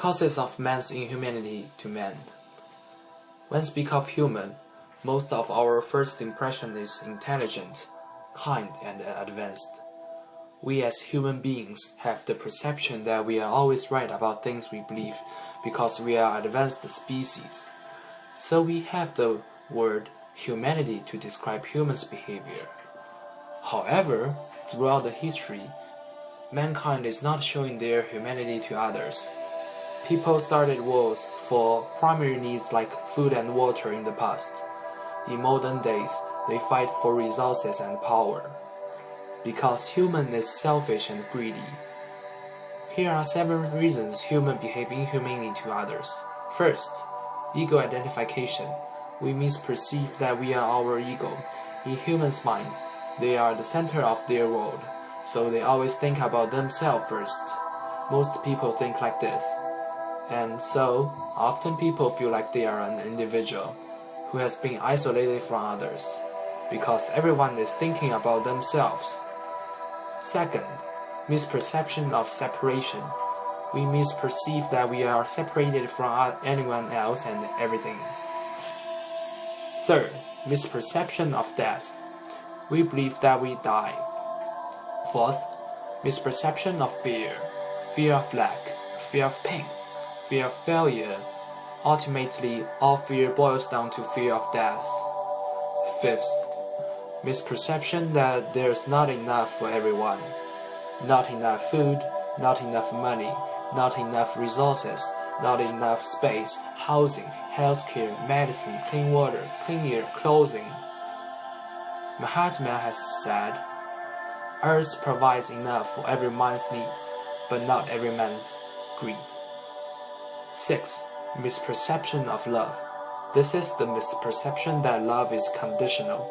Causes of man's inhumanity to man. When speak of human, most of our first impression is intelligent, kind, and advanced. We as human beings have the perception that we are always right about things we believe because we are advanced species. So we have the word humanity to describe humans' behavior. However, throughout the history, mankind is not showing their humanity to others. People started wars for primary needs like food and water in the past. In modern days, they fight for resources and power. Because human is selfish and greedy. Here are 7 reasons humans behave inhumanely to others. First, ego identification. We misperceive that we are our ego. In humans' mind, they are the center of their world, so they always think about themselves first. Most people think like this. And so, often people feel like they are an individual who has been isolated from others, because everyone is thinking about themselves. Second, misperception of separation. We misperceive that we are separated from anyone else and everything. Third, misperception of death. We believe that we die. Fourth, misperception of fear. Fear of lack, fear of pain, fear of failure. Ultimately, all fear boils down to fear of death. Fifth, misperception that there's not enough for everyone. Not enough food, not enough money, not enough resources, not enough space, housing, healthcare, medicine, clean water, clean air, clothing. Mahatma has said, Earth provides enough for every man's needs, but not every man's greed. 6. Misperception of love. This is the misperception that love is conditional.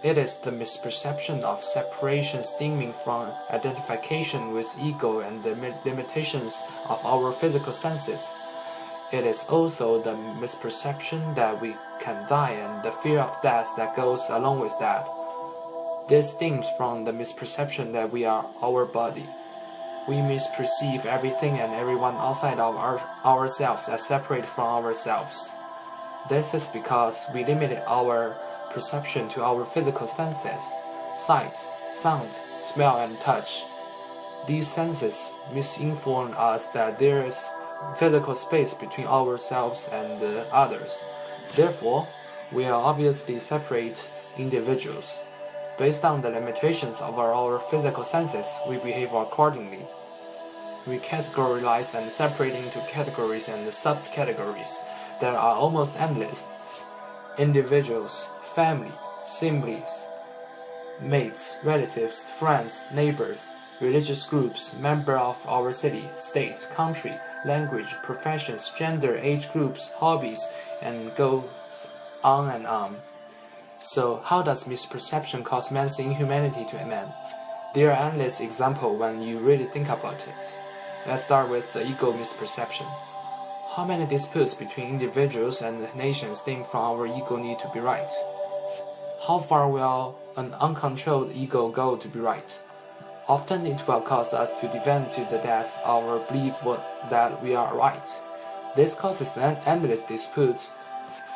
It is the misperception of separation stemming from identification with ego and the limitations of our physical senses. It is also the misperception that we can die and the fear of death that goes along with that. This stems from the misperception that we are our body. We misperceive everything and everyone outside of ourselves as separate from ourselves. This is because we limited our perception to our physical senses, sight, sound, smell, and touch. These senses misinform us that there is physical space between ourselves and others. Therefore, we are obviously separate individuals. Based on the limitations of our physical senses, we behave accordingly. We categorize and separate into categories and subcategories that are almost endless. Individuals, family, siblings, mates, relatives, friends, neighbors, religious groups, members of our city, state, country, language, professions, gender, age groups, hobbies, and goes on and on. So, how does misperception cause man's inhumanity to a man? There are endless examples when you really think about it. Let's start with the ego misperception. How many disputes between individuals and nations stem from our ego need to be right? How far will an uncontrolled ego go to be right? Often it will cause us to defend to the death our belief that we are right. This causes endless disputes,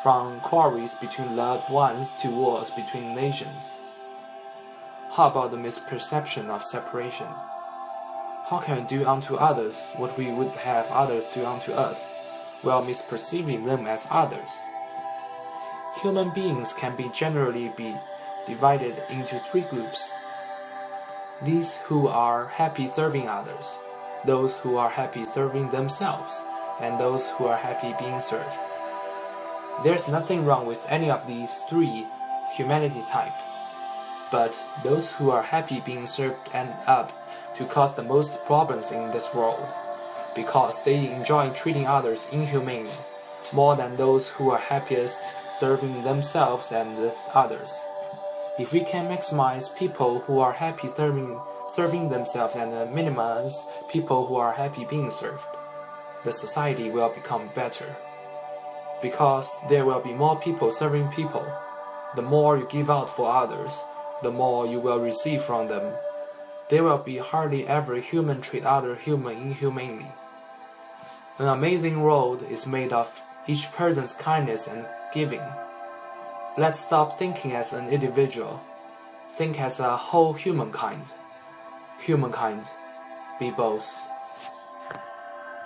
from quarrels between loved ones to wars between nations. How about the misperception of separation? How can we do unto others what we would have others do unto us, while misperceiving them as others? Human beings can generally be divided into 3 groups. These who are happy serving others, those who are happy serving themselves, and those who are happy being served. There's nothing wrong with any of these 3 humanity type, but those who are happy being served end up to cause the most problems in this world, because they enjoy treating others inhumanely, more than those who are happiest serving themselves and others. If we can maximize people who are happy serving themselves and minimize people who are happy being served, the society will become better. Because there will be more people serving people. The more you give out for others, the more you will receive from them. There will be hardly ever human treat other human inhumanely. An amazing world is made of each person's kindness and giving. Let's stop thinking as an individual. Think as a whole humankind. Humankind, be both.